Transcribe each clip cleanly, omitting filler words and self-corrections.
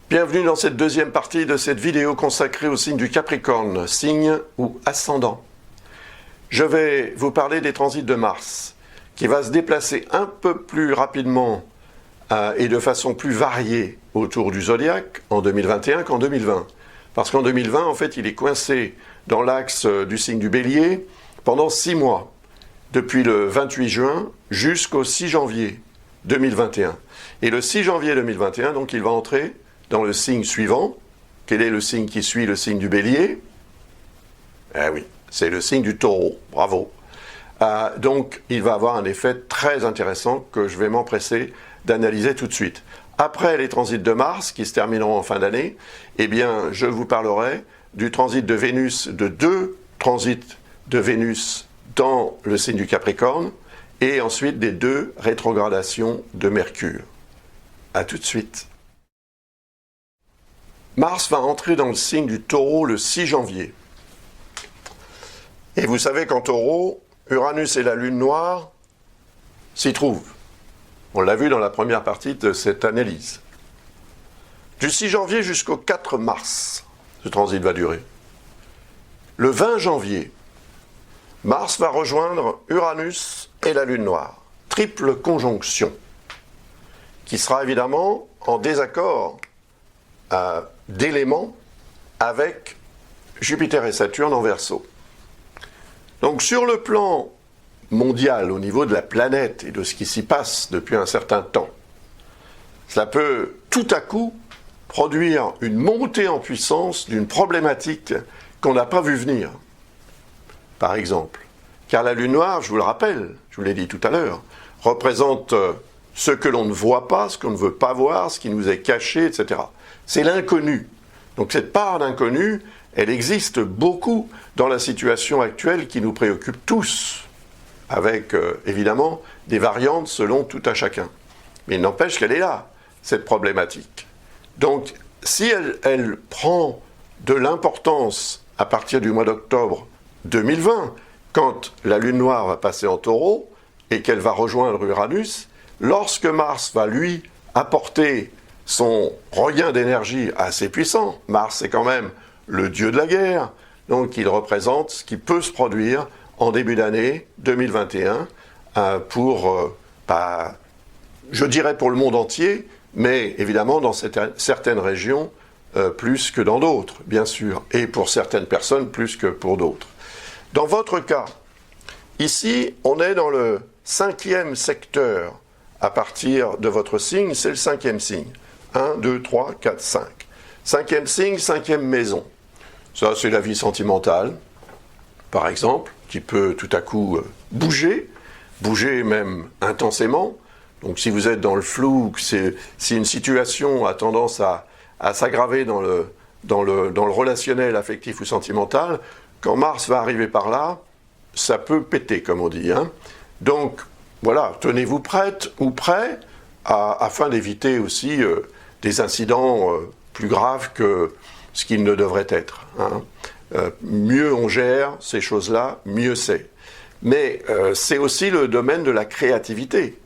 Bienvenue dans cette deuxième partie de cette vidéo consacrée au signe du Capricorne, signe ou ascendant. Je vais vous parler des transits de Mars, qui va se déplacer un peu plus rapidement et de façon plus variée autour du zodiaque en 2021 qu'en 2020. Parce qu'en 2020, en fait, il est coincé dans l'axe du signe du Bélier pendant 6 mois, depuis le 28 juin jusqu'au 6 janvier 2021. Et le 6 janvier 2021, donc, il va entrer dans le signe suivant. Quel est le signe qui suit le signe du Bélier? Eh oui, c'est le signe du Taureau. Bravo. Donc, il va avoir un effet très intéressant que je vais m'empresser d'analyser tout de suite. Après les transits de Mars, qui se termineront en fin d'année, eh bien, je vous parlerai du transit de Vénus, de 2 transits de Vénus dans le signe du Capricorne, et ensuite des 2 rétrogradations de Mercure. A tout de suite. Mars va entrer dans le signe du Taureau le 6 janvier. Et vous savez qu'en Taureau, Uranus et la Lune noire s'y trouvent. On l'a vu dans la première partie de cette analyse. Du 6 janvier jusqu'au 4 mars, ce transit va durer. Le 20 janvier, Mars va rejoindre Uranus et la Lune noire. Triple conjonction, qui sera évidemment en désaccord d'éléments avec Jupiter et Saturne en Verseau. Donc sur le plan mondial, au niveau de la planète et de ce qui s'y passe depuis un certain temps, cela peut tout à coup produire une montée en puissance d'une problématique qu'on n'a pas vu venir. Par exemple, car la Lune noire, je vous le rappelle, je vous l'ai dit tout à l'heure, représente ce que l'on ne voit pas, ce qu'on ne veut pas voir, ce qui nous est caché, etc. C'est l'inconnu. Donc cette part d'inconnu, elle existe beaucoup dans la situation actuelle qui nous préoccupe tous, avec évidemment des variantes selon tout un chacun. Mais il n'empêche qu'elle est là, cette problématique. Donc si elle prend de l'importance à partir du mois d'octobre 2020, quand la Lune noire va passer en Taureau et qu'elle va rejoindre Uranus, lorsque Mars va lui apporter son regain d'énergie assez puissant, Mars est quand même le dieu de la guerre, donc il représente ce qui peut se produire en début d'année 2021 je dirais pour le monde entier, mais évidemment dans certaines régions plus que dans d'autres, bien sûr, et pour certaines personnes plus que pour d'autres. Dans votre cas, ici, on est dans le 5e secteur à partir de votre signe, c'est le 5e signe. 1, 2, 3, 4, 5. 5e signe, 5e maison. Ça, c'est la vie sentimentale, par exemple, qui peut tout à coup bouger même intensément. Donc si vous êtes dans le flou, si une situation a tendance à s'aggraver dans le relationnel, affectif ou sentimental, quand Mars va arriver par là, ça peut péter, comme on dit. Donc, voilà, tenez-vous prête ou prêt afin d'éviter aussi des incidents plus graves que ce qu'ils ne devraient être. Mieux on gère ces choses-là, mieux c'est. Mais c'est aussi le domaine de la créativité.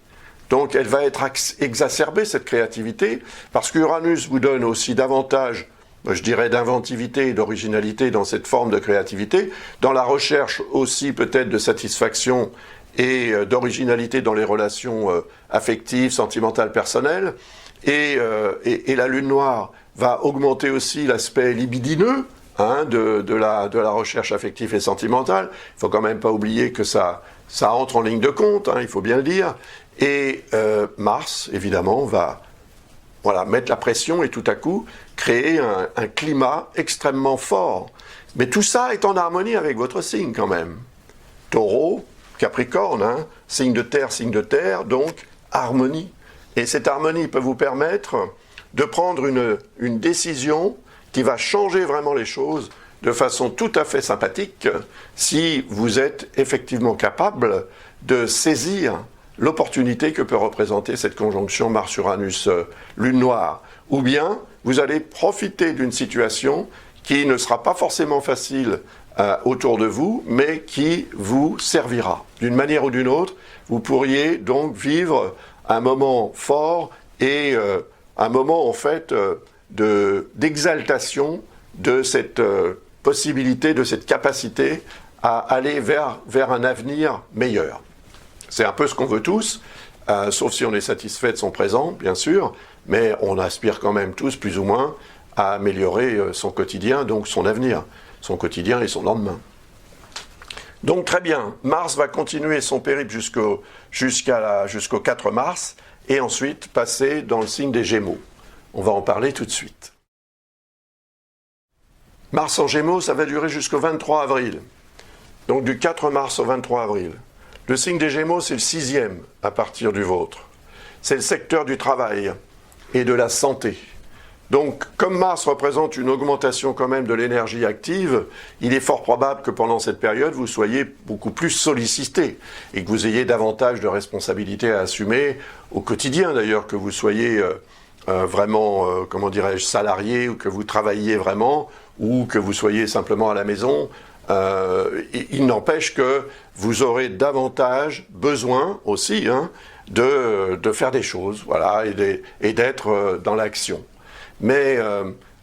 Donc elle va être exacerbée, cette créativité, parce qu'Uranus vous donne aussi davantage, je dirais, d'inventivité et d'originalité dans cette forme de créativité, dans la recherche aussi peut-être de satisfaction et d'originalité dans les relations affectives, sentimentales, personnelles. Et la Lune noire va augmenter aussi l'aspect libidineux de la recherche affective et sentimentale. Il ne faut quand même pas oublier que ça entre en ligne de compte, il faut bien le dire. Et Mars, évidemment, va mettre la pression et tout à coup créer un climat extrêmement fort. Mais tout ça est en harmonie avec votre signe quand même. Taureau, Capricorne, signe de terre, donc harmonie. Et cette harmonie peut vous permettre de prendre une décision qui va changer vraiment les choses de façon tout à fait sympathique si vous êtes effectivement capable de saisir l'opportunité que peut représenter cette conjonction Mars-Uranus-Lune noire. Ou bien vous allez profiter d'une situation qui ne sera pas forcément facile autour de vous, mais qui vous servira. D'une manière ou d'une autre, vous pourriez donc vivre un moment fort et un moment en fait d'exaltation de cette possibilité, de cette capacité à aller vers un avenir meilleur. C'est un peu ce qu'on veut tous, sauf si on est satisfait de son présent, bien sûr, mais on aspire quand même tous, plus ou moins, à améliorer son quotidien, donc son avenir, son quotidien et son lendemain. Donc très bien, Mars va continuer son périple jusqu'au 4 mars, et ensuite passer dans le signe des Gémeaux. On va en parler tout de suite. Mars en Gémeaux, ça va durer jusqu'au 23 avril. Donc du 4 mars au 23 avril. Le signe des Gémeaux, c'est le 6e à partir du vôtre. C'est le secteur du travail et de la santé. Donc, comme Mars représente une augmentation quand même de l'énergie active, il est fort probable que pendant cette période, vous soyez beaucoup plus sollicité et que vous ayez davantage de responsabilités à assumer au quotidien d'ailleurs, que vous soyez vraiment, comment dirais-je, salarié ou que vous travailliez vraiment ou que vous soyez simplement à la maison. Il n'empêche que vous aurez davantage besoin aussi de faire des choses, voilà, et d'être dans l'action. Mais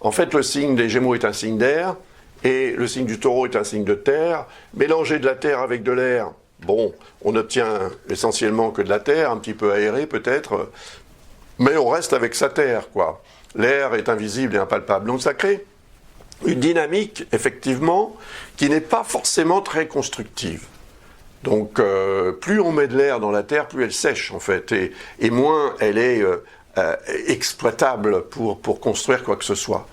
en fait, le signe des Gémeaux est un signe d'air, et le signe du Taureau est un signe de terre. Mélanger de la terre avec de l'air, bon, on n'obtient essentiellement que de la terre, un petit peu aérée peut-être, mais on reste avec sa terre, quoi. L'air est invisible et impalpable, donc ça crée une dynamique, effectivement, qui n'est pas forcément très constructive. Donc, plus on met de l'air dans la terre, plus elle sèche, en fait, et moins elle est exploitable pour construire quoi que ce soit.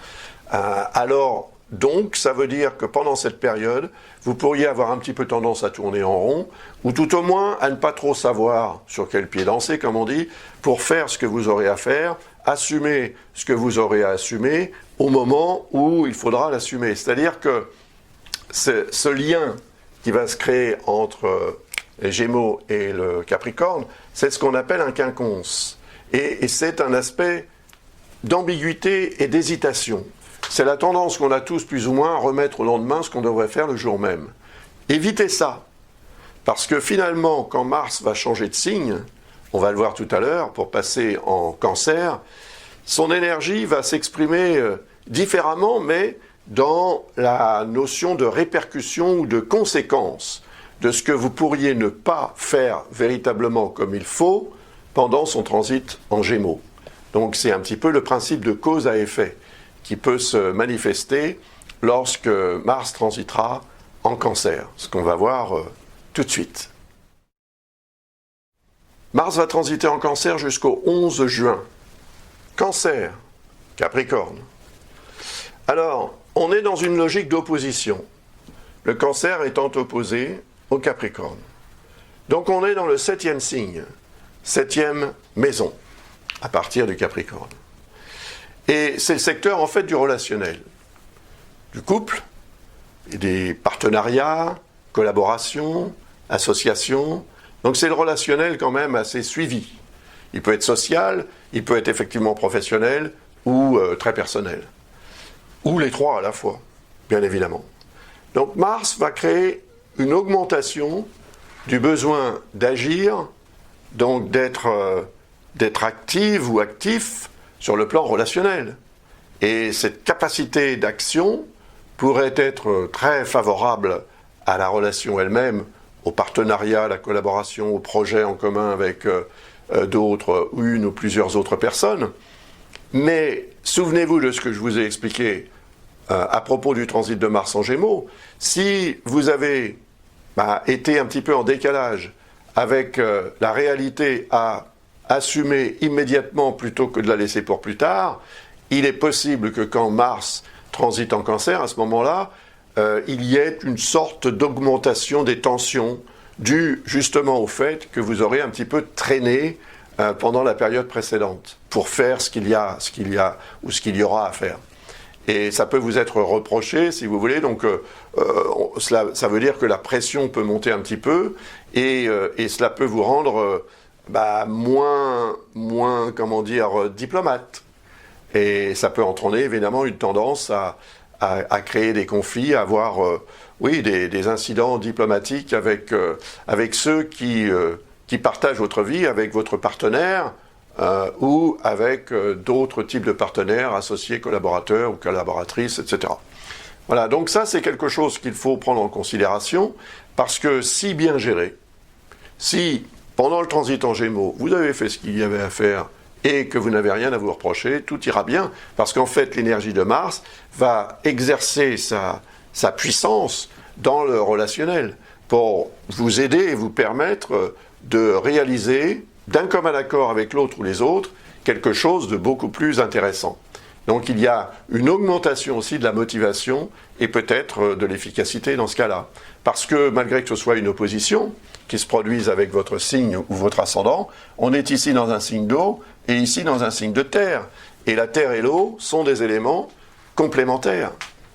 Alors, donc, ça veut dire que pendant cette période, vous pourriez avoir un petit peu tendance à tourner en rond, ou tout au moins à ne pas trop savoir sur quel pied danser, comme on dit, pour faire ce que vous aurez à faire, assumer ce que vous aurez à assumer au moment où il faudra l'assumer. C'est-à-dire que ce lien qui va se créer entre les Gémeaux et le Capricorne, c'est ce qu'on appelle un quinconce. Et c'est un aspect d'ambiguïté et d'hésitation. C'est la tendance qu'on a tous plus ou moins à remettre au lendemain ce qu'on devrait faire le jour même. Évitez ça, parce que finalement, quand Mars va changer de signe, on va le voir tout à l'heure, pour passer en Cancer, son énergie va s'exprimer différemment, mais dans la notion de répercussion ou de conséquence de ce que vous pourriez ne pas faire véritablement comme il faut pendant son transit en Gémeaux. Donc c'est un petit peu le principe de cause à effet qui peut se manifester lorsque Mars transitera en Cancer, ce qu'on va voir tout de suite. Mars va transiter en Cancer jusqu'au 11 juin. Cancer, Capricorne. Alors, on est dans une logique d'opposition. Le Cancer étant opposé au Capricorne. Donc on est dans le 7e signe, 7e maison, à partir du Capricorne. Et c'est le secteur en fait du relationnel, du couple, et des partenariats, collaborations, associations. Donc c'est le relationnel quand même assez suivi. Il peut être social, il peut être effectivement professionnel ou très personnel. Ou les trois à la fois, bien évidemment. Donc Mars va créer une augmentation du besoin d'agir, donc d'être active ou actif sur le plan relationnel. Et cette capacité d'action pourrait être très favorable à la relation elle-même, au partenariat, à la collaboration, au projet en commun avec d'autres ou une ou plusieurs autres personnes. Mais souvenez-vous de ce que je vous ai expliqué à propos du transit de Mars en Gémeaux. Si vous avez été un petit peu en décalage avec la réalité à assumer immédiatement plutôt que de la laisser pour plus tard, il est possible que quand Mars transite en Cancer, à ce moment-là, il y ait une sorte d'augmentation des tensions due justement au fait que vous aurez un petit peu traîné pendant la période précédente pour faire ce qu'il y aura à faire. Et ça peut vous être reproché, si vous voulez, donc ça veut dire que la pression peut monter un petit peu, et cela peut vous rendre moins, comment dire, diplomate. Et ça peut entraîner évidemment une tendance à créer des conflits, à avoir des incidents diplomatiques avec ceux qui qui partagent votre vie avec votre partenaire ou avec d'autres types de partenaires, associés, collaborateurs ou collaboratrices, etc. Voilà, donc ça c'est quelque chose qu'il faut prendre en considération, parce que si bien géré, si pendant le transit en Gémeaux, vous avez fait ce qu'il y avait à faire et que vous n'avez rien à vous reprocher, tout ira bien, parce qu'en fait l'énergie de Mars va exercer sa puissance dans le relationnel pour vous aider et vous permettre de réaliser d'un commun accord avec l'autre ou les autres quelque chose de beaucoup plus intéressant. Donc il y a une augmentation aussi de la motivation et peut-être de l'efficacité dans ce cas-là. Parce que malgré que ce soit une opposition qui se produise avec votre signe ou votre ascendant, on est ici dans un signe d'eau et ici dans un signe de terre. Et la terre et l'eau sont des éléments complémentaires,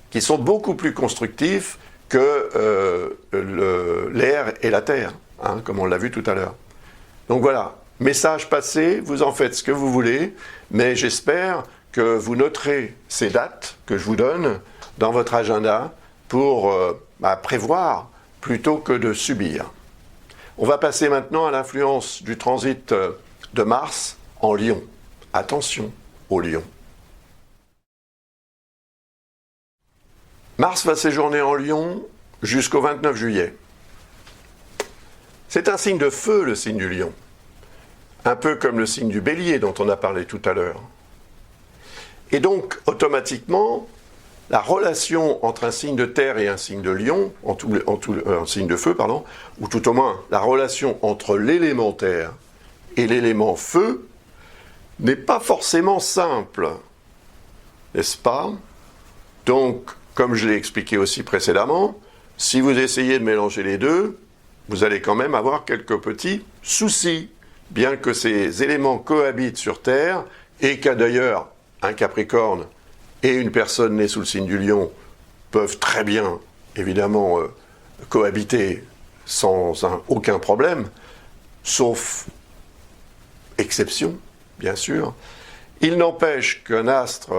qui sont beaucoup plus constructifs que l'air et la terre, hein, comme on l'a vu tout à l'heure. Donc voilà, message passé, vous en faites ce que vous voulez, mais j'espère que vous noterez ces dates que je vous donne dans votre agenda pour prévoir plutôt que de subir. On va passer maintenant à l'influence du transit de Mars en Lion. Attention au Lion. Mars va séjourner en Lion jusqu'au 29 juillet. C'est un signe de feu, le signe du Lion. Un peu comme le signe du Bélier dont on a parlé tout à l'heure. Et donc, automatiquement, la relation entre un signe de terre et un signe de Lion, un signe de feu, pardon, ou tout au moins la relation entre l'élément terre et l'élément feu, n'est pas forcément simple, n'est-ce pas? Donc, comme je l'ai expliqué aussi précédemment, si vous essayez de mélanger les deux, vous allez quand même avoir quelques petits soucis, bien que ces éléments cohabitent sur Terre, et qu'à d'ailleurs un Capricorne et une personne née sous le signe du Lion peuvent très bien, évidemment, cohabiter sans aucun problème, sauf exception, bien sûr. Il n'empêche qu'un astre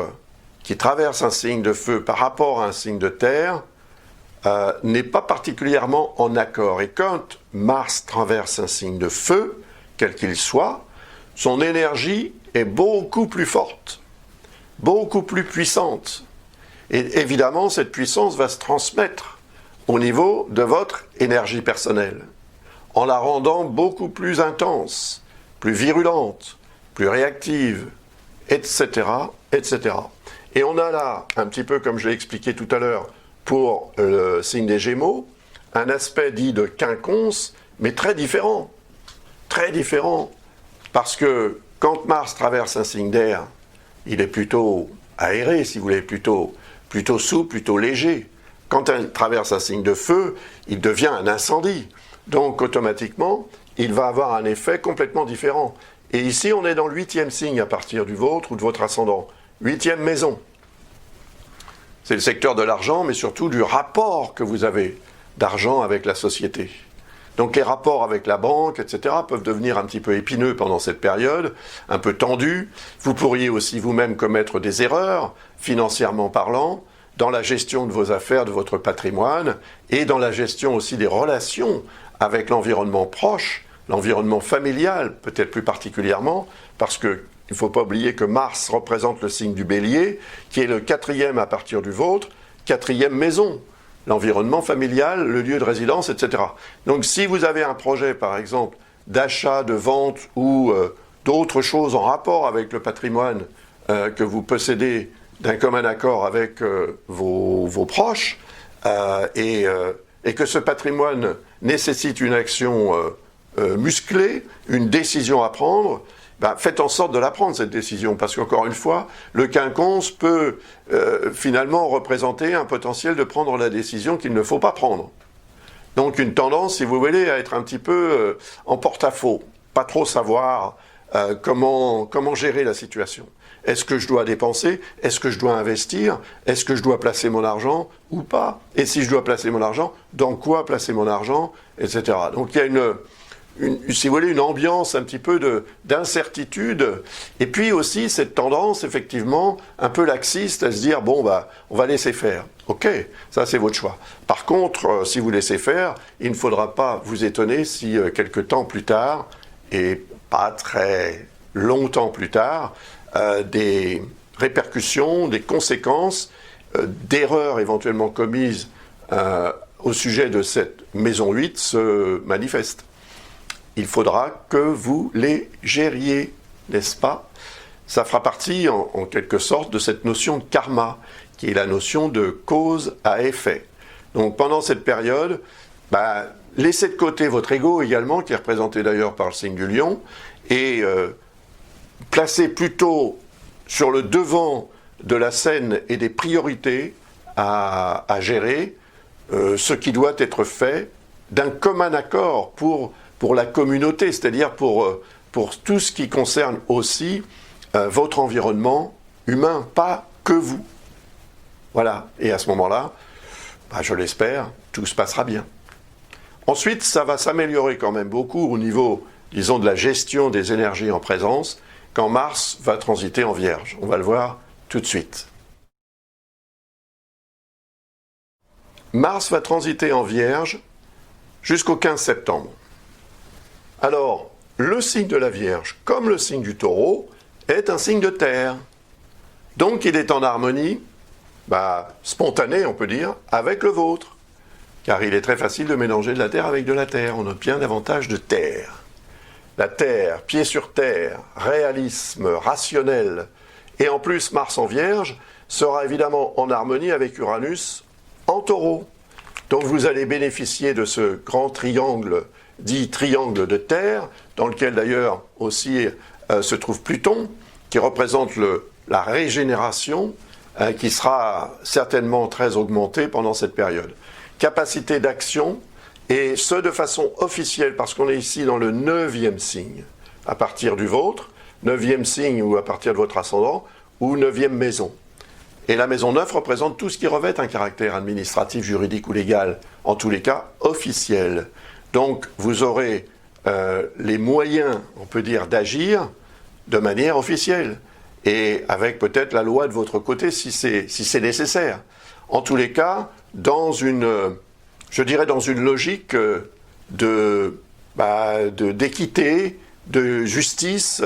qui traverse un signe de feu par rapport à un signe de terre n'est pas particulièrement en accord. Et quand Mars traverse un signe de feu, quel qu'il soit, son énergie est beaucoup plus forte, beaucoup plus puissante. Et évidemment, cette puissance va se transmettre au niveau de votre énergie personnelle, en la rendant beaucoup plus intense, plus virulente, plus réactive, etc., etc. Et on a là, un petit peu comme je l'ai expliqué tout à l'heure, pour le signe des Gémeaux, un aspect dit de quinconce, mais très différent. Très différent. Parce que quand Mars traverse un signe d'air, il est plutôt aéré, si vous voulez, plutôt souple, plutôt léger. Quand il traverse un signe de feu, il devient un incendie. Donc automatiquement, il va avoir un effet complètement différent. Et ici, on est dans le 8e signe à partir du vôtre ou de votre ascendant. 8e maison. C'est le secteur de l'argent, mais surtout du rapport que vous avez d'argent avec la société. Donc les rapports avec la banque, etc., peuvent devenir un petit peu épineux pendant cette période, un peu tendus. Vous pourriez aussi vous-même commettre des erreurs, financièrement parlant, dans la gestion de vos affaires, de votre patrimoine, et dans la gestion aussi des relations avec l'environnement proche, l'environnement familial, peut-être plus particulièrement, parce que il ne faut pas oublier que Mars représente le signe du Bélier, qui est le 4e à partir du vôtre, 4e maison, l'environnement familial, le lieu de résidence, etc. Donc si vous avez un projet, par exemple, d'achat, de vente ou d'autres choses en rapport avec le patrimoine que vous possédez d'un commun accord avec vos proches, et que ce patrimoine nécessite une action musclée, une décision à prendre, faites en sorte de la prendre, cette décision, parce qu'encore une fois, le quinconce peut finalement représenter un potentiel de prendre la décision qu'il ne faut pas prendre. Donc une tendance, si vous voulez, à être un petit peu en porte-à-faux, pas trop savoir comment gérer la situation. Est-ce que je dois dépenser? Est-ce que je dois investir? Est-ce que je dois placer mon argent ou pas? Et si je dois placer mon argent, dans quoi placer mon argent? Etc. Donc il y a si vous voulez, une ambiance un petit peu d'incertitude, et puis aussi cette tendance, effectivement, un peu laxiste à se dire, bon, bah, on va laisser faire. Ok, ça c'est votre choix. Par contre, si vous laissez faire, il ne faudra pas vous étonner si quelque temps plus tard, et pas très longtemps plus tard, des répercussions, des conséquences d'erreurs éventuellement commises au sujet de cette maison 8 se manifestent. Il faudra que vous les gériez, n'est-ce pas? Ça fera partie, en quelque sorte, de cette notion de karma, qui est la notion de cause à effet. Donc pendant cette période, laissez de côté votre ego également, qui est représenté d'ailleurs par le signe du lion, et placez plutôt sur le devant de la scène et des priorités à gérer ce qui doit être fait d'un commun accord pour la communauté, c'est-à-dire pour tout ce qui concerne aussi votre environnement humain, pas que vous. Voilà, et à ce moment-là, je l'espère, tout se passera bien. Ensuite, ça va s'améliorer quand même beaucoup au niveau, disons, de la gestion des énergies en présence, quand Mars va transiter en Vierge. On va le voir tout de suite. Mars va transiter en Vierge jusqu'au 15 septembre. Alors, le signe de la Vierge, comme le signe du Taureau, est un signe de terre. Donc, il est en harmonie, spontanée, on peut dire, avec le vôtre. Car il est très facile de mélanger de la terre avec de la terre. On obtient davantage de terre. La terre, pied sur terre, réalisme, rationnel, et en plus Mars en Vierge, sera évidemment en harmonie avec Uranus en Taureau. Donc vous allez bénéficier de ce grand triangle, dit triangle de terre, dans lequel d'ailleurs aussi se trouve Pluton, qui représente la régénération, qui sera certainement très augmentée pendant cette période. Capacité d'action, et ce de façon officielle, parce qu'on est ici dans le 9e signe, à partir du vôtre, 9e signe ou à partir de votre ascendant, ou 9e maison. Et la maison 9 représente tout ce qui revêt un caractère administratif, juridique ou légal, en tous les cas officiel. Donc vous aurez les moyens, on peut dire, d'agir de manière officielle, et avec peut-être la loi de votre côté si c'est nécessaire. En tous les cas, dans une logique d'équité, de justice,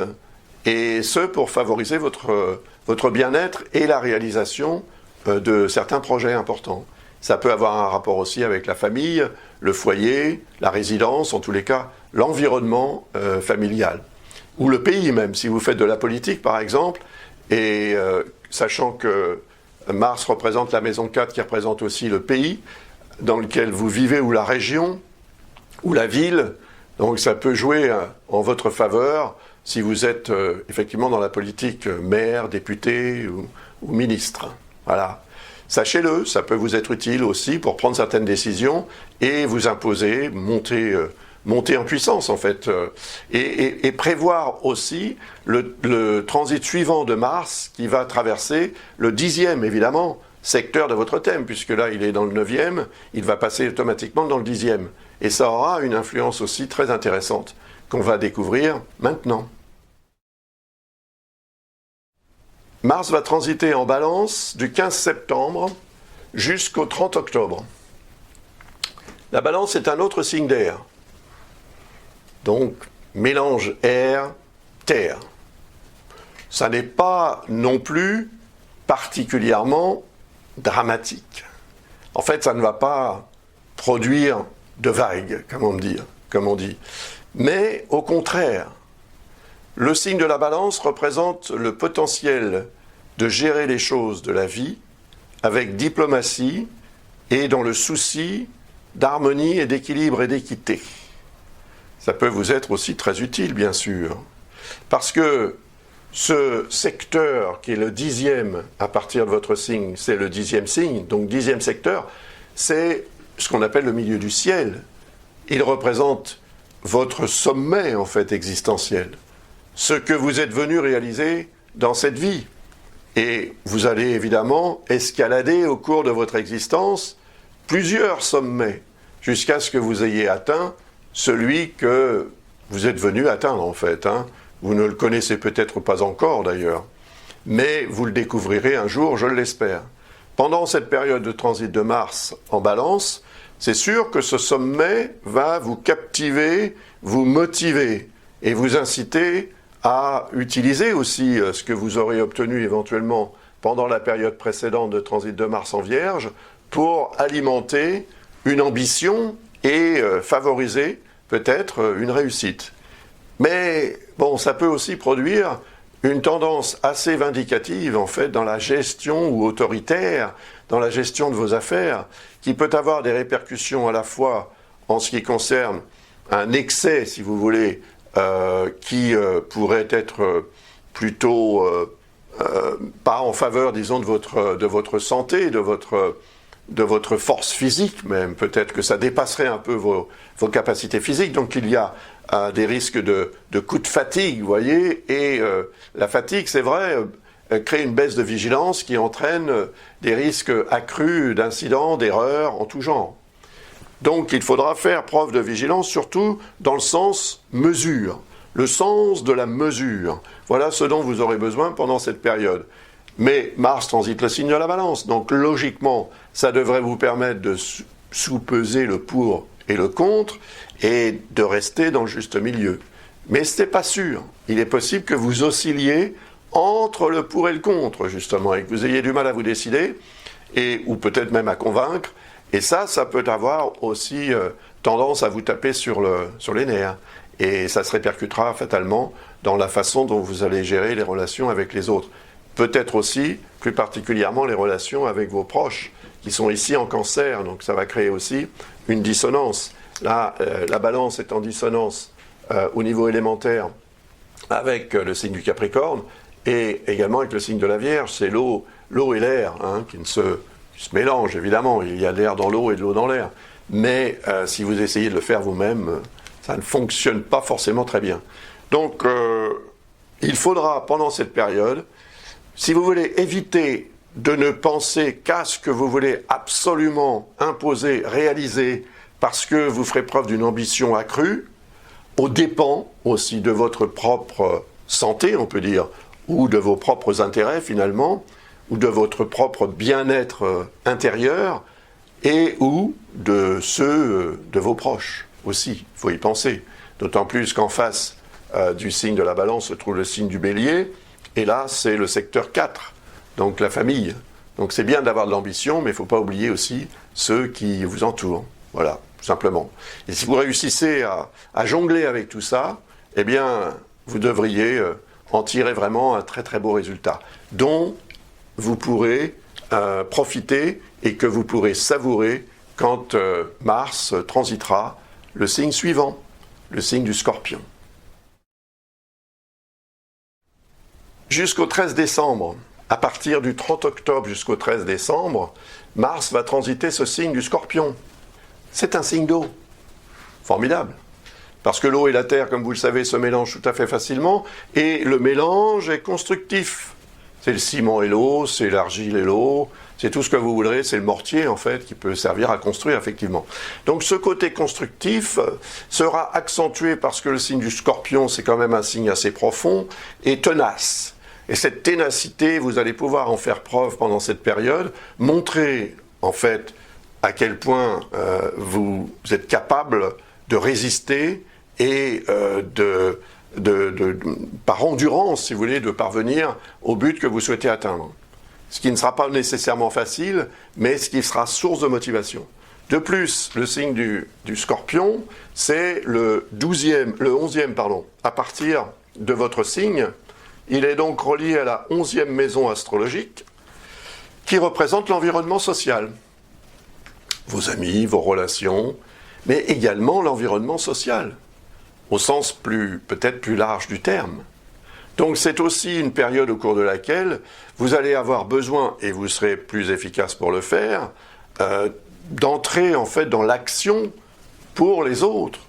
et ce pour favoriser votre bien-être et la réalisation de certains projets importants. Ça peut avoir un rapport aussi avec la famille, le foyer, la résidence, en tous les cas, l'environnement familial. Ou le pays même, si vous faites de la politique par exemple, et sachant que Mars représente la maison 4 qui représente aussi le pays dans lequel vous vivez, ou la région, ou la ville, donc ça peut jouer en votre faveur si vous êtes effectivement dans la politique, maire, député ou ministre. Voilà. Sachez-le, ça peut vous être utile aussi pour prendre certaines décisions et vous imposer, monter en puissance en fait, et prévoir aussi le transit suivant de Mars qui va traverser le 10e évidemment secteur de votre thème, puisque là il est dans le 9e, il va passer automatiquement dans le 10e. Et ça aura une influence aussi très intéressante qu'on va découvrir maintenant. Mars va transiter en Balance du 15 septembre jusqu'au 30 octobre. La Balance est un autre signe d'air. Donc, mélange air-terre. Ça n'est pas non plus particulièrement dramatique. En fait, ça ne va pas produire de vagues, comme on dit. Mais au contraire, le signe de la Balance représente le potentiel de gérer les choses de la vie avec diplomatie et dans le souci d'harmonie et d'équilibre et d'équité. Ça peut vous être aussi très utile, bien sûr, parce que ce secteur qui est le 10e à partir de votre signe, c'est le 10e signe, donc 10e secteur, c'est ce qu'on appelle le milieu du ciel. Il représente votre sommet, en fait, existentiel. Ce que vous êtes venu réaliser dans cette vie. Et vous allez évidemment escalader au cours de votre existence plusieurs sommets, jusqu'à ce que vous ayez atteint celui que vous êtes venu atteindre en fait. Vous ne le connaissez peut-être pas encore d'ailleurs, mais vous le découvrirez un jour, je l'espère. Pendant cette période de transit de Mars en Balance, c'est sûr que ce sommet va vous captiver, vous motiver et vous inciter à utiliser aussi ce que vous aurez obtenu éventuellement pendant la période précédente de transit de Mars en Vierge pour alimenter une ambition et favoriser peut-être une réussite. Mais bon, ça peut aussi produire une tendance assez vindicative en fait dans la gestion ou autoritaire, dans la gestion de vos affaires, qui peut avoir des répercussions à la fois en ce qui concerne un excès, si vous voulez, qui pourrait être plutôt pas en faveur, disons, de votre santé, de votre force physique même. Peut-être que ça dépasserait un peu vos capacités physiques. Donc il y a des risques de coups de fatigue, vous voyez. Et la fatigue, c'est vrai, crée une baisse de vigilance qui entraîne des risques accrus d'incidents, d'erreurs en tout genre. Donc il faudra faire preuve de vigilance, surtout dans le sens mesure, le sens de la mesure. Voilà ce dont vous aurez besoin pendant cette période. Mais Mars transite le signe de la Balance, donc logiquement, ça devrait vous permettre de sous-peser le pour et le contre et de rester dans le juste milieu. Mais ce n'est pas sûr. Il est possible que vous oscilliez entre le pour et le contre, justement, et que vous ayez du mal à vous décider, ou peut-être même à convaincre. Et ça peut avoir aussi tendance à vous taper sur les nerfs. Et ça se répercutera fatalement dans la façon dont vous allez gérer les relations avec les autres. Peut-être aussi, plus particulièrement, les relations avec vos proches, qui sont ici en Cancer. Donc ça va créer aussi une dissonance. Là, la Balance est en dissonance au niveau élémentaire avec le signe du Capricorne et également avec le signe de la Vierge. C'est l'eau et l'air qui se mélangent, évidemment. Il y a de l'air dans l'eau et de l'eau dans l'air. Mais si vous essayez de le faire vous-même, ça ne fonctionne pas forcément très bien. Donc, il faudra, pendant cette période, si vous voulez éviter de ne penser qu'à ce que vous voulez absolument imposer, réaliser, parce que vous ferez preuve d'une ambition accrue, aux dépens aussi de votre propre santé, on peut dire, ou de vos propres intérêts finalement, ou de votre propre bien-être intérieur, et ou de ceux de vos proches aussi, il faut y penser. D'autant plus qu'en face du signe de la Balance se trouve le signe du Bélier, et là c'est le secteur 4, donc la famille. Donc c'est bien d'avoir de l'ambition, mais il ne faut pas oublier aussi ceux qui vous entourent. Voilà, tout simplement. Et si vous réussissez à jongler avec tout ça, eh bien, vous devriez en tirer vraiment un très très beau résultat, dont vous pourrez profiter et que vous pourrez savourer quand Mars transitera le signe suivant, le signe du Scorpion. Jusqu'au 13 décembre, à partir du 30 octobre jusqu'au 13 décembre, Mars va transiter ce signe du Scorpion. C'est un signe d'eau. Formidable. Parce que l'eau et la terre, comme vous le savez, se mélangent tout à fait facilement, et le mélange est constructif. C'est le ciment et l'eau, c'est l'argile et l'eau, c'est tout ce que vous voudrez, c'est le mortier en fait qui peut servir à construire effectivement. Donc ce côté constructif sera accentué parce que le signe du Scorpion, c'est quand même un signe assez profond et tenace. Et cette ténacité, vous allez pouvoir en faire preuve pendant cette période, montrer en fait à quel point vous êtes capable de résister et par endurance, si vous voulez, de parvenir au but que vous souhaitez atteindre. Ce qui ne sera pas nécessairement facile, mais ce qui sera source de motivation. De plus, le signe du Scorpion, c'est le 11e, à partir de votre signe. Il est donc relié à la 11e maison astrologique, qui représente l'environnement social. Vos amis, vos relations, mais également l'environnement social, au sens peut-être plus large du terme. Donc c'est aussi une période au cours de laquelle vous allez avoir besoin, et vous serez plus efficace pour le faire, d'entrer en fait dans l'action pour les autres,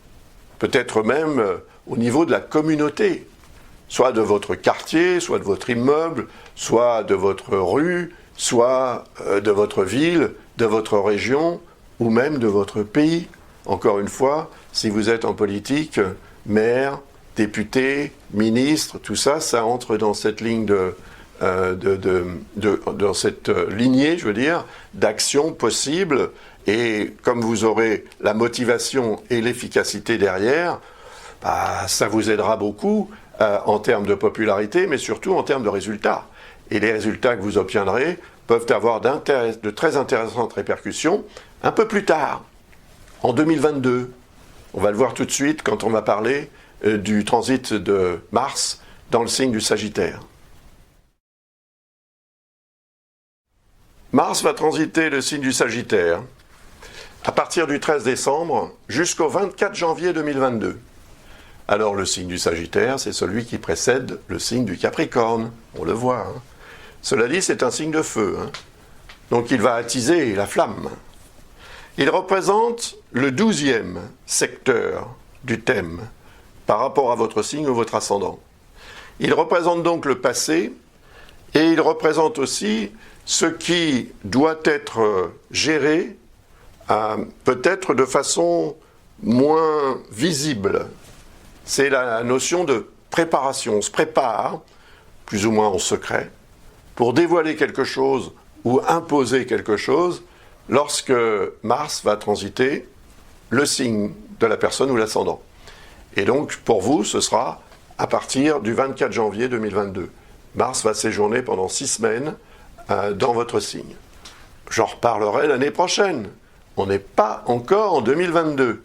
peut-être même au niveau de la communauté, soit de votre quartier, soit de votre immeuble, soit de votre rue, soit de votre ville, de votre région, ou même de votre pays. encore une fois, si vous êtes en politique, maire, député, ministre, tout ça, ça entre dans cette ligne dans cette lignée, je veux dire, d'action possible. Et comme vous aurez la motivation et l'efficacité derrière, ça vous aidera beaucoup en termes de popularité, mais surtout en termes de résultats. Et les résultats que vous obtiendrez peuvent avoir de très intéressantes répercussions un peu plus tard, en 2022. On va le voir tout de suite quand on va parler du transit de Mars dans le signe du Sagittaire. Mars va transiter le signe du Sagittaire à partir du 13 décembre jusqu'au 24 janvier 2022. Alors le signe du Sagittaire, c'est celui qui précède le signe du Capricorne, on le voit. Cela dit, c'est un signe de feu, donc il va attiser la flamme. Il représente le 12e secteur du thème par rapport à votre signe ou votre ascendant. Il représente donc le passé et il représente aussi ce qui doit être géré peut-être de façon moins visible. C'est la notion de préparation. On se prépare, plus ou moins en secret, pour dévoiler quelque chose ou imposer quelque chose lorsque Mars va transiter le signe de la personne ou l'ascendant. Et donc, pour vous, ce sera à partir du 24 janvier 2022. Mars va séjourner pendant 6 semaines dans votre signe. J'en reparlerai l'année prochaine. On n'est pas encore en 2022.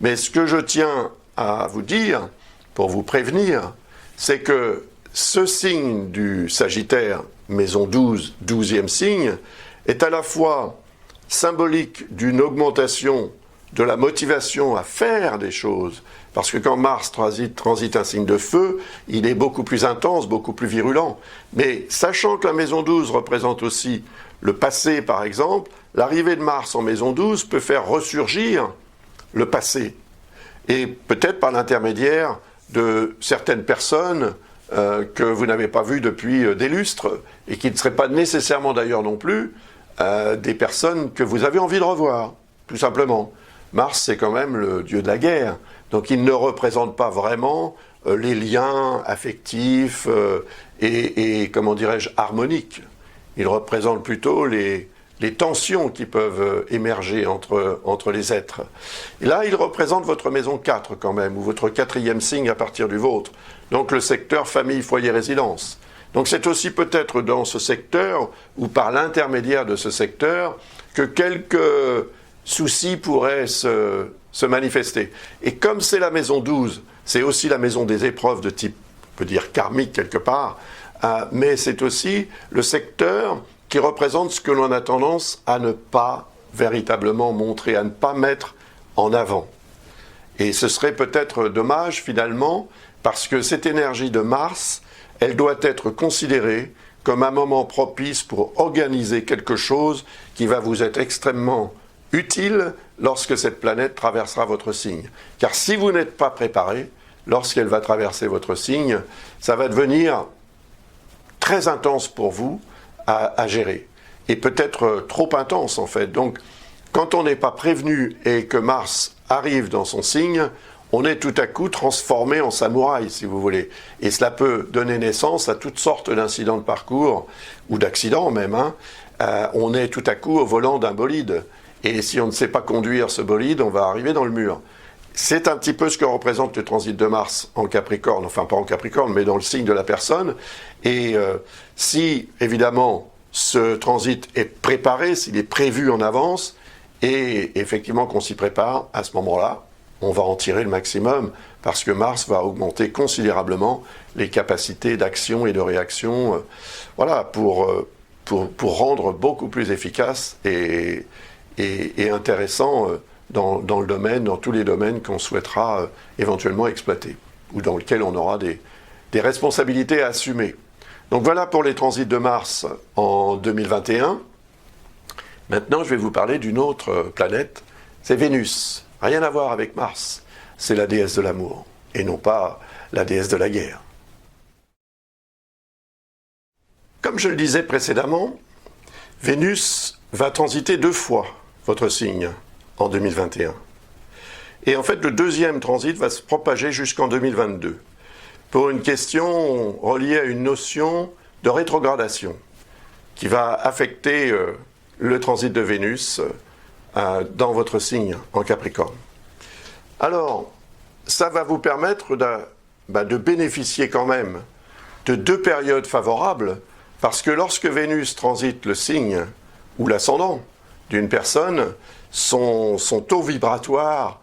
Mais ce que je tiens à vous dire, pour vous prévenir, c'est que ce signe du Sagittaire, maison 12, 12e signe, est à la fois symbolique d'une augmentation de la motivation à faire des choses, parce que quand Mars transite un signe de feu, il est beaucoup plus intense, beaucoup plus virulent. Mais sachant que la maison 12 représente aussi le passé, par exemple, l'arrivée de Mars en maison 12 peut faire ressurgir le passé. Et peut-être par l'intermédiaire de certaines personnes que vous n'avez pas vues depuis des lustres, et qui ne seraient pas nécessairement d'ailleurs non plus des personnes que vous avez envie de revoir, tout simplement. Mars, c'est quand même le dieu de la guerre, donc il ne représente pas vraiment les liens affectifs et comment dirais-je, harmoniques. Il représente plutôt les tensions qui peuvent émerger entre les êtres. Et là, il représente votre maison 4 quand même, ou votre 4e signe à partir du vôtre, donc le secteur famille, foyer, résidence. Donc c'est aussi peut-être dans ce secteur, ou par l'intermédiaire de ce secteur, que quelques soucis pourraient se manifester. Et comme c'est la maison 12, c'est aussi la maison des épreuves de type, on peut dire karmique quelque part, mais c'est aussi le secteur qui représente ce que l'on a tendance à ne pas véritablement montrer, à ne pas mettre en avant. Et ce serait peut-être dommage finalement, parce que cette énergie de Mars, elle doit être considérée comme un moment propice pour organiser quelque chose qui va vous être extrêmement utile lorsque cette planète traversera votre signe. Car si vous n'êtes pas préparé, lorsqu'elle va traverser votre signe, ça va devenir très intense pour vous à gérer. Et peut-être trop intense en fait. Donc, quand on n'est pas prévenu et que Mars arrive dans son signe, on est tout à coup transformé en samouraï, si vous voulez. Et cela peut donner naissance à toutes sortes d'incidents de parcours, ou d'accidents même. On est tout à coup au volant d'un bolide. Et si on ne sait pas conduire ce bolide, on va arriver dans le mur. C'est un petit peu ce que représente le transit de Mars en Capricorne, enfin pas en Capricorne, mais dans le signe de la personne. Et si, évidemment, ce transit est préparé, s'il est prévu en avance, et effectivement qu'on s'y prépare, à ce moment-là, on va en tirer le maximum, parce que Mars va augmenter considérablement les capacités d'action et de réaction, voilà, pour rendre beaucoup plus efficace et intéressant dans le domaine, dans tous les domaines qu'on souhaitera éventuellement exploiter, ou dans lesquels on aura des responsabilités à assumer. Donc voilà pour les transits de Mars en 2021. Maintenant, je vais vous parler d'une autre planète, c'est Vénus. Rien à voir avec Mars, c'est la déesse de l'amour, et non pas la déesse de la guerre. Comme je le disais précédemment, Vénus va transiter 2 fois votre signe en 2021. Et en fait, le deuxième transit va se propager jusqu'en 2022, pour une question reliée à une notion de rétrogradation, qui va affecter le transit de Vénus dans votre signe en Capricorne. Alors, ça va vous permettre de bénéficier quand même de 2 périodes favorables, parce que lorsque Vénus transite le signe ou l'ascendant d'une personne, son taux vibratoire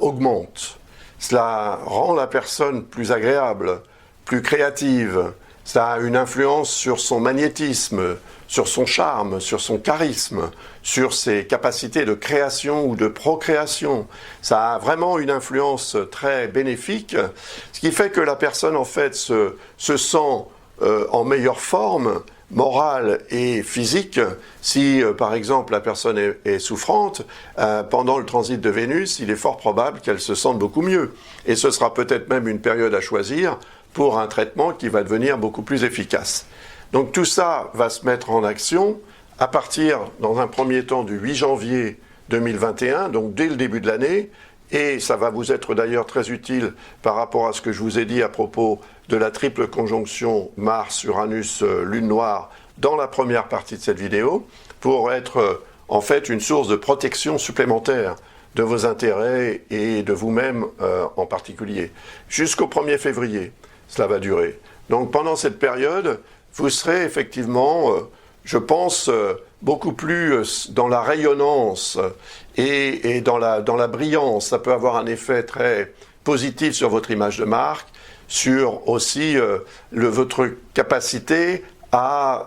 augmente. Cela rend la personne plus agréable, plus créative. Ça a une influence sur son magnétisme, sur son charme, sur son charisme, sur ses capacités de création ou de procréation. Ça a vraiment une influence très bénéfique, ce qui fait que la personne en fait se sent en meilleure forme morale et physique. Si par exemple la personne est souffrante, pendant le transit de Vénus, il est fort probable qu'elle se sente beaucoup mieux. Et ce sera peut-être même une période à choisir pour un traitement qui va devenir beaucoup plus efficace. Donc tout ça va se mettre en action à partir, dans un premier temps, du 8 janvier 2021, donc dès le début de l'année, et ça va vous être d'ailleurs très utile par rapport à ce que je vous ai dit à propos de la triple conjonction Mars-Uranus-Lune noire dans la première partie de cette vidéo, pour être en fait une source de protection supplémentaire de vos intérêts et de vous-même en particulier. Jusqu'au 1er février, cela va durer. Donc pendant cette période, vous serez effectivement, je pense, beaucoup plus dans la rayonnance et dans la brillance. Ça peut avoir un effet très positif sur votre image de marque, sur aussi votre capacité à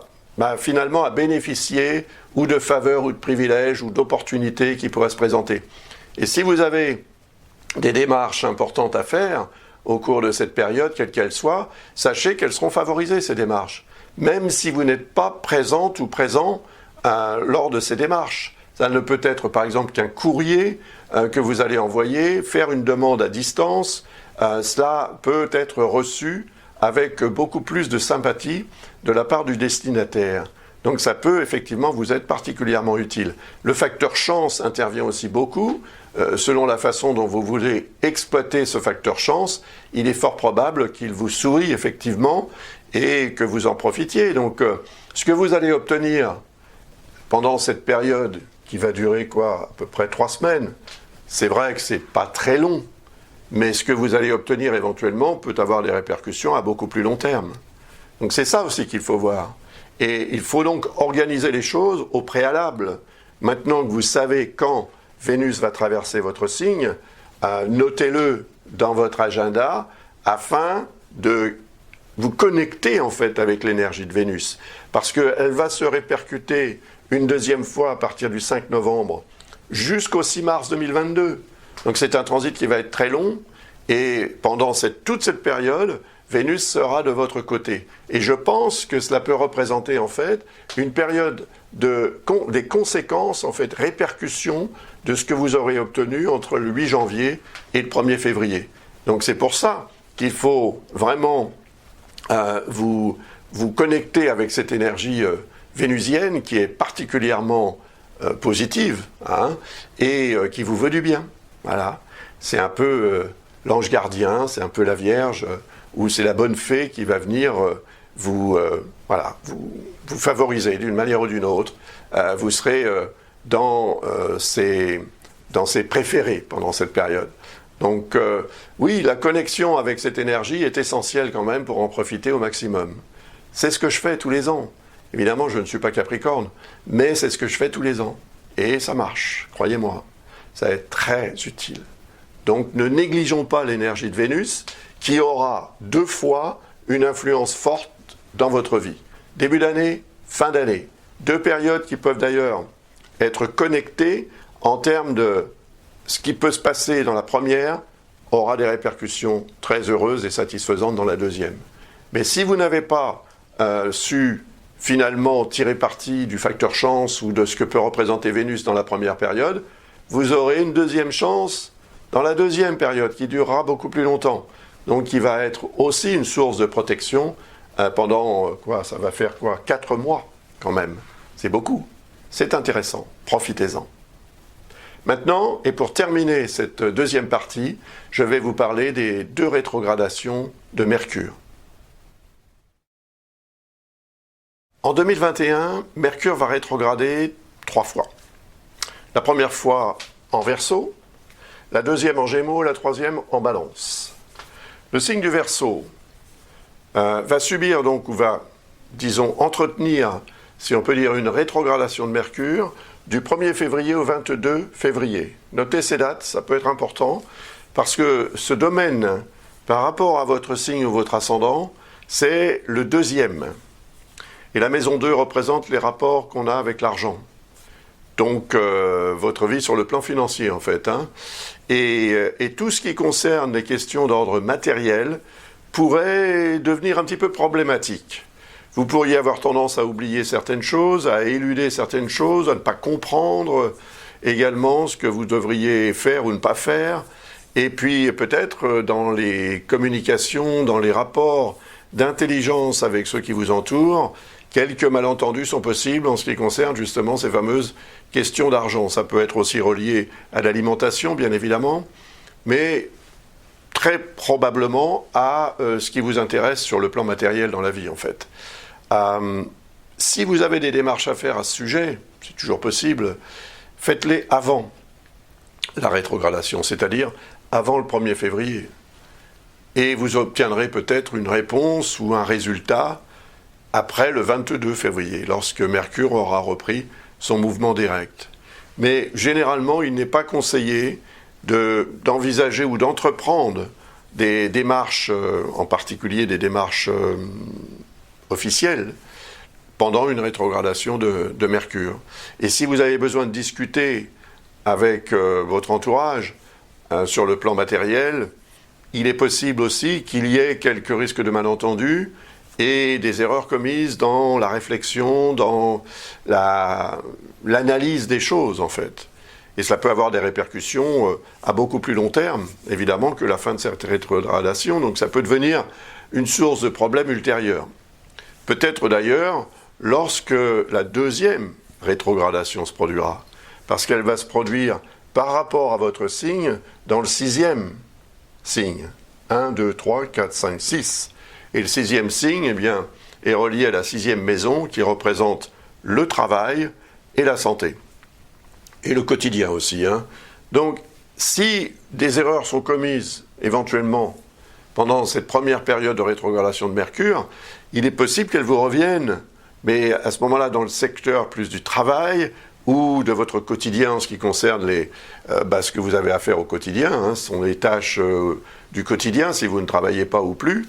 finalement à bénéficier ou de faveurs ou de privilèges ou d'opportunités qui pourraient se présenter. Et si vous avez des démarches importantes à faire au cours de cette période, quelle qu'elle soit, sachez qu'elles seront favorisées, ces démarches, même si vous n'êtes pas présente ou présent lors de ces démarches. Ça ne peut être par exemple qu'un courrier que vous allez envoyer, faire une demande à distance. Cela peut être reçu avec beaucoup plus de sympathie de la part du destinataire. Donc ça peut effectivement vous être particulièrement utile. Le facteur chance intervient aussi beaucoup. Selon la façon dont vous voulez exploiter ce facteur chance, il est fort probable qu'il vous sourie effectivement et que vous en profitiez. Donc ce que vous allez obtenir pendant cette période qui va durer à peu près 3 semaines, c'est vrai que c'est pas très long, mais ce que vous allez obtenir éventuellement peut avoir des répercussions à beaucoup plus long terme. Donc c'est ça aussi qu'il faut voir. Et il faut donc organiser les choses au préalable. Maintenant que vous savez quand Vénus va traverser votre signe, notez-le dans votre agenda afin de vous connecter en fait avec l'énergie de Vénus. Parce qu'elle va se répercuter une deuxième fois à partir du 5 novembre jusqu'au 6 mars 2022. Donc c'est un transit qui va être très long et pendant toute cette période, Vénus sera de votre côté. Et je pense que cela peut représenter en fait une période des conséquences, en fait, répercussions de ce que vous aurez obtenu entre le 8 janvier et le 1er février. Donc c'est pour ça qu'il faut vraiment vous connecter avec cette énergie vénusienne qui est particulièrement positive et qui vous veut du bien. Voilà. C'est un peu l'ange gardien, c'est un peu la Vierge, ou c'est la bonne fée qui va venir vous favoriser d'une manière ou d'une autre. Vous serez dans ses préférés pendant cette période. Donc oui, la connexion avec cette énergie est essentielle quand même pour en profiter au maximum. C'est ce que je fais tous les ans. Évidemment, je ne suis pas Capricorne, mais c'est ce que je fais tous les ans. Et ça marche, croyez-moi. Ça va être très utile. Donc ne négligeons pas l'énergie de Vénus, qui aura 2 fois une influence forte dans votre vie. Début d'année, fin d'année. 2 périodes qui peuvent d'ailleurs être connectées en termes de ce qui peut se passer dans la première aura des répercussions très heureuses et satisfaisantes dans la deuxième. Mais si vous n'avez pas su finalement tirer parti du facteur chance ou de ce que peut représenter Vénus dans la première période, vous aurez une deuxième chance dans la deuxième période qui durera beaucoup plus longtemps. Donc qui va être aussi une source de protection pendant, ça va faire 4 mois quand même. C'est beaucoup. C'est intéressant. Profitez-en. Maintenant, et pour terminer cette deuxième partie, je vais vous parler des 2 rétrogradations de Mercure. En 2021, Mercure va rétrograder 3 fois. La première fois en Verseau, la deuxième en Gémeaux, la troisième en Balance. Le signe du Verseau va subir donc, ou va, disons, entretenir, si on peut dire, une rétrogradation de Mercure du 1er février au 22 février. Notez ces dates, ça peut être important, parce que ce domaine, par rapport à votre signe ou votre ascendant, c'est le 2e. Et la maison 2 représente les rapports qu'on a avec l'argent. Donc, votre vie sur le plan financier, en fait. Hein. Et tout ce qui concerne les questions d'ordre matériel pourrait devenir un petit peu problématique. Vous pourriez avoir tendance à oublier certaines choses, à éluder certaines choses, à ne pas comprendre également ce que vous devriez faire ou ne pas faire. Et puis, peut-être, dans les communications, dans les rapports d'intelligence avec ceux qui vous entourent, quelques malentendus sont possibles en ce qui concerne justement ces fameuses questions d'argent. Ça peut être aussi relié à l'alimentation, bien évidemment, mais très probablement à ce qui vous intéresse sur le plan matériel dans la vie, en fait. Si vous avez des démarches à faire à ce sujet, c'est toujours possible, faites-les avant la rétrogradation, c'est-à-dire avant le 1er février. Et vous obtiendrez peut-être une réponse ou un résultat après le 22 février, lorsque Mercure aura repris son mouvement direct. Mais généralement, il n'est pas conseillé d'envisager ou d'entreprendre des démarches, en particulier des démarches officielles, pendant une rétrogradation de Mercure. Et si vous avez besoin de discuter avec votre entourage sur le plan matériel, il est possible aussi qu'il y ait quelques risques de malentendus et des erreurs commises dans la réflexion, dans l'analyse des choses, en fait. Et cela peut avoir des répercussions à beaucoup plus long terme, évidemment, que la fin de cette rétrogradation. Donc ça peut devenir une source de problèmes ultérieurs. Peut-être d'ailleurs lorsque la deuxième rétrogradation se produira, parce qu'elle va se produire par rapport à votre signe dans le 6e signe. 1, 2, 3, 4, 5, 6. Et le 6e signe, eh bien, est relié à la 6e maison qui représente le travail et la santé. Et le quotidien aussi. Hein. Donc, si des erreurs sont commises éventuellement pendant cette première période de rétrogradation de Mercure, il est possible qu'elles vous reviennent, mais à ce moment-là, dans le secteur plus du travail ou de votre quotidien en ce qui concerne ce que vous avez à faire au quotidien, hein, ce sont les tâches du quotidien si vous ne travaillez pas ou plus.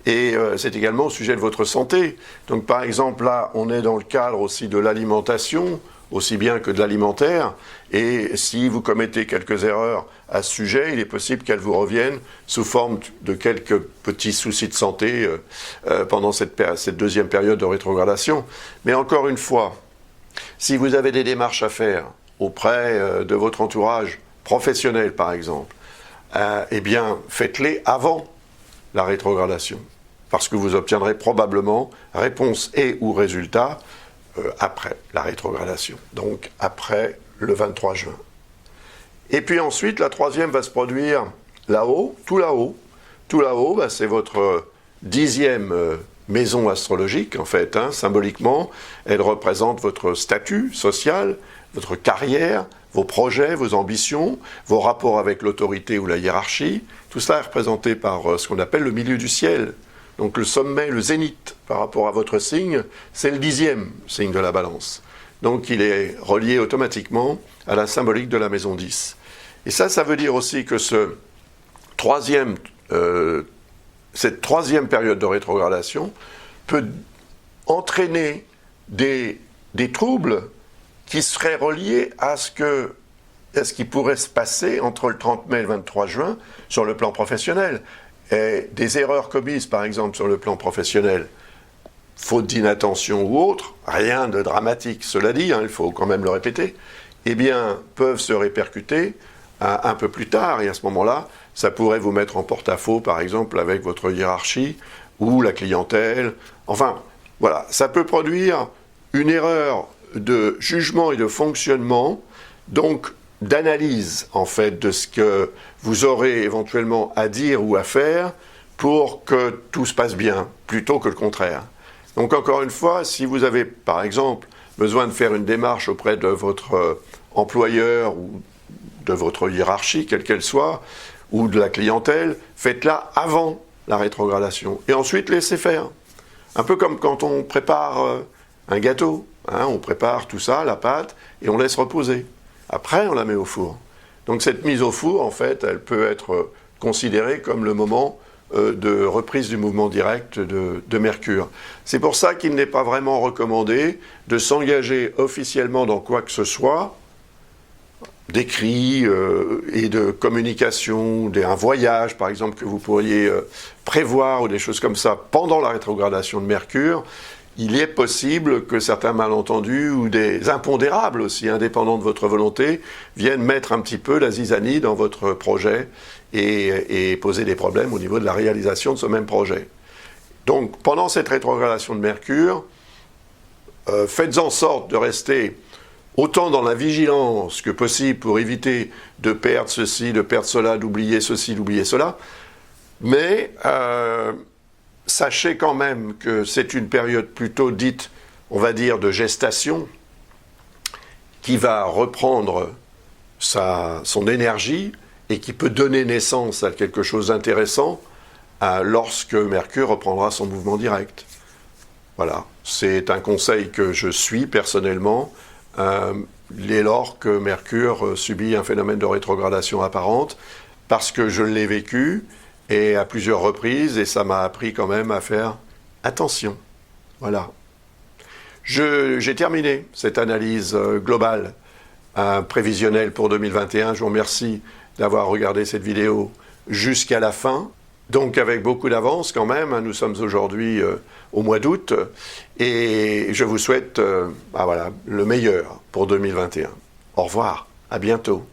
Et c'est également au sujet de votre santé. Donc par exemple, là, on est dans le cadre aussi de l'alimentation, aussi bien que de l'alimentaire. Et si vous commettez quelques erreurs à ce sujet, il est possible qu'elles vous reviennent sous forme de quelques petits soucis de santé pendant cette deuxième période de rétrogradation. Mais encore une fois, si vous avez des démarches à faire auprès de votre entourage professionnel, par exemple, eh bien, faites-les avant la rétrogradation, parce que vous obtiendrez probablement réponse et ou résultat après la rétrogradation, donc après le 23 juin. Et puis ensuite, la troisième va se produire là-haut, tout là-haut. Tout là-haut, c'est votre 10e maison astrologique, en fait, hein, symboliquement. Elle représente votre statut social, votre carrière, vos projets, vos ambitions, vos rapports avec l'autorité ou la hiérarchie. Tout cela est représenté par ce qu'on appelle le milieu du ciel. Donc le sommet, le zénith, par rapport à votre signe, c'est le 10e signe de la Balance. Donc il est relié automatiquement à la symbolique de la maison 10. Et ça veut dire aussi que cette troisième période de rétrogradation peut entraîner des troubles qui seraient reliés à ce qui pourrait se passer entre le 30 mai et le 23 juin sur le plan professionnel. Et des erreurs commises, par exemple, sur le plan professionnel, faute d'inattention ou autre, rien de dramatique, cela dit, hein, il faut quand même le répéter, eh bien, peuvent se répercuter un peu plus tard. Et à ce moment-là, ça pourrait vous mettre en porte-à-faux, par exemple, avec votre hiérarchie ou la clientèle. Enfin, voilà, ça peut produire une erreur de jugement et de fonctionnement. Donc, d'analyse en fait de ce que vous aurez éventuellement à dire ou à faire pour que tout se passe bien, plutôt que le contraire. Donc encore une fois, si vous avez par exemple besoin de faire une démarche auprès de votre employeur ou de votre hiérarchie, quelle qu'elle soit, ou de la clientèle, faites-la avant la rétrogradation et ensuite laissez faire. Un peu comme quand on prépare un gâteau, hein, on prépare tout ça, la pâte, et on laisse reposer. Après, on la met au four. Donc cette mise au four, en fait, elle peut être considérée comme le moment de reprise du mouvement direct de Mercure. C'est pour ça qu'il n'est pas vraiment recommandé de s'engager officiellement dans quoi que ce soit, d'écrit et de communication, un voyage par exemple que vous pourriez prévoir ou des choses comme ça pendant la rétrogradation de Mercure. Il est possible que certains malentendus ou des impondérables aussi, indépendants de votre volonté, viennent mettre un petit peu la zizanie dans votre projet et poser des problèmes au niveau de la réalisation de ce même projet. Donc pendant cette rétrogradation de Mercure, faites en sorte de rester autant dans la vigilance que possible pour éviter de perdre ceci, de perdre cela, d'oublier ceci, d'oublier cela, mais sachez quand même que c'est une période plutôt dite, on va dire, de gestation, qui va reprendre son énergie et qui peut donner naissance à quelque chose d'intéressant lorsque Mercure reprendra son mouvement direct. Voilà, c'est un conseil que je suis personnellement, dès lors que Mercure subit un phénomène de rétrogradation apparente, parce que je l'ai vécu, et à plusieurs reprises, et ça m'a appris quand même à faire attention. Voilà. J'ai terminé cette analyse globale, prévisionnelle pour 2021. Je vous remercie d'avoir regardé cette vidéo jusqu'à la fin. Donc avec beaucoup d'avance quand même, nous sommes aujourd'hui au mois d'août, et je vous souhaite le meilleur pour 2021. Au revoir, à bientôt.